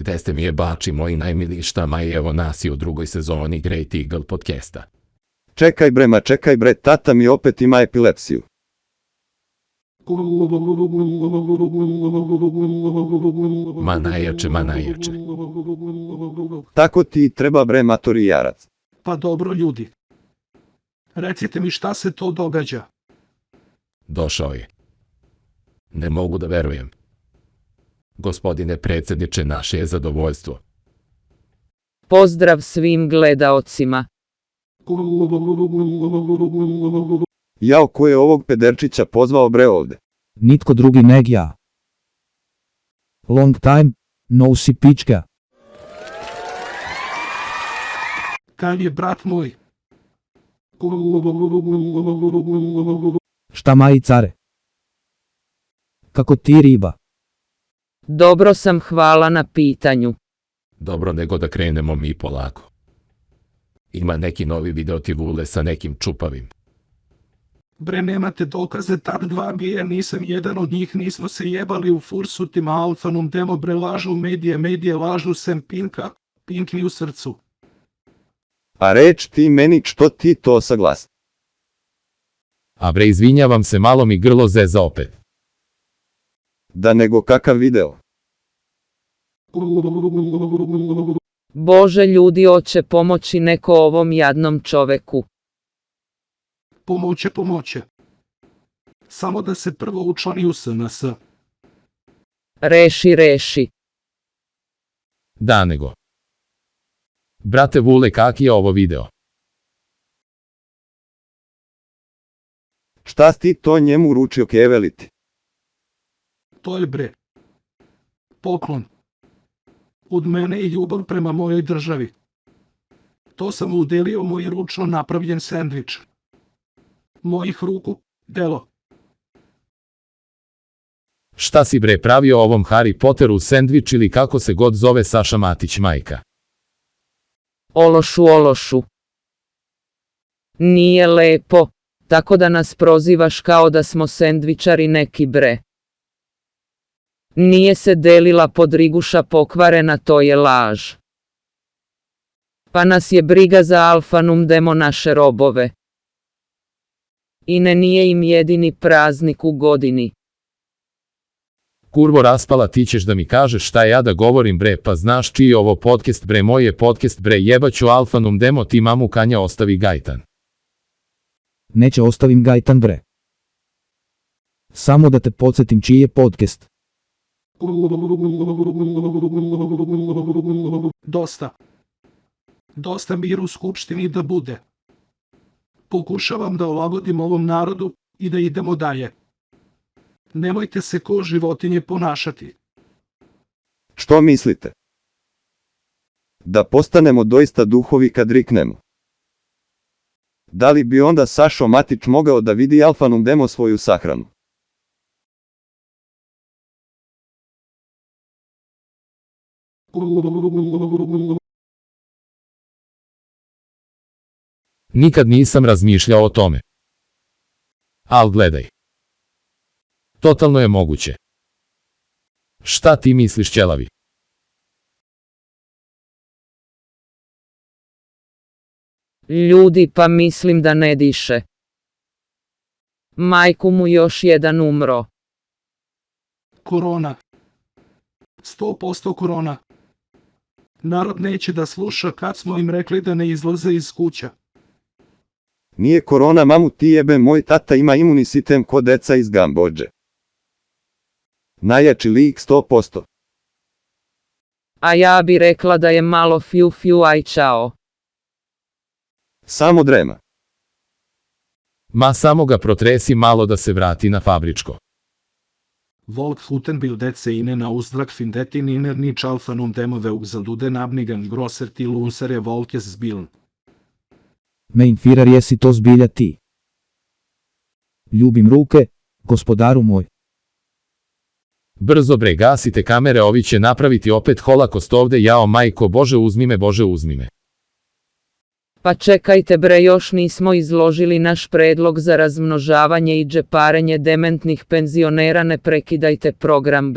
teste mi je bači moji najmiliji štama i evo nas i u drugoj sezoni Great Eagle podcasta. Čekaj bre, ma čekaj bre, tata mi opet ima epilepsiju. Ma najjače. Tako ti treba bre, matori jarac. Pa dobro ljudi. Recite mi šta se to događa. Došao je. Ne mogu da verujem. Gospodine predsjedniče, naše je zadovoljstvo. Pozdrav svim gledaocima. Jao, ko je ovog pederčića pozvao bre ovde? Nitko drugi neg ja. Long time, no si pička. Kad je brat moj? Šta maji care? Kako ti riba? Dobro sam, hvala na pitanju. Dobro, nego da krenemo mi polako. Ima neki novi video ti Vule sa nekim čupavim. Bre, nemate dokaze, tad dva bija, nisam jedan od njih, nismo se jebali u fursutima Alfanum demo, bre, lažu medije lažu sem Pinka, Pink mi u srcu. A reč ti meni što ti to saglas? A bre, izvinjavam se, malo mi grlo zeza opet. Da nego kakav video? Bože ljudi, oće pomoći neko ovom jadnom čoveku. Pomoće. Samo da se prvo učlani u SNS. Reši. Da nego. Brate Vule, kak je ovo video? Šta ti to njemu uručio keveliti? To je bre. Poklon. Od mene i ljubav prema mojoj državi. To sam udelio moj ručno napravljen sendvič. Mojih ruku, delo. Šta si bre pravio ovom Harry Potteru sendvič ili kako se god zove Saša Matić majka? Ološu. Nije lepo, tako da nas prozivaš kao da smo sendvičari neki bre. Nije se delila podriguša pokvarena, to je laž. Pa nas je briga za Alfanum demo, naše robove. I nije im jedini praznik u godini. Kurvo raspala, ti ćeš da mi kažeš šta ja da govorim bre, pa znaš čiji je ovo podcast bre, moj je podcast bre, jebaću Alfanum demo, ti mamu Kanja ostavi Gajtan. Neće ostavim Gajtan bre. Samo da te podsjetim čiji je podcast. Dosta mir u skupštini da bude. Pokušavam da olagodim ovom narodu i da idemo dalje. Nemojte se ko životinje ponašati. Što mislite? Da postanemo doista duhovi kad riknemo? Da li bi onda Sašo Matić mogao da vidi Alfanum demo svoju sahranu? Nikad nisam razmišljao o tome. Al gledaj. Totalno je moguće. Šta ti misliš, ćelavi? Ljudi, pa mislim da ne diše. Majku mu još jedan umro. Korona. 100% korona. Narod neće da sluša kad smo im rekli da ne izlaze iz kuća. Nije korona, mamu ti jebe, moj tata ima imuni sistem ko deca iz Gambodže. Najjači lik 100%. A ja bi rekla da je malo fiu aj čao. Samo drema. Ma samo ga protresi malo da se vrati na fabričko. Volk Futenbildet inen Ausdrag findetin iner nič Alfanum demo veugzaluden abnigan grosser til unsere Volkes zbiln. Mein Führer, jesi to zbilja ti? Ljubim ruke, gospodaru moj. Brzo bre, gasite kamere, ovi će napraviti opet holokaust ovde, jao majko, Bože uzmi me. Pa čekajte bre, još nismo izložili naš predlog za razmnožavanje i džeparenje dementnih penzionera, ne prekidajte program bre.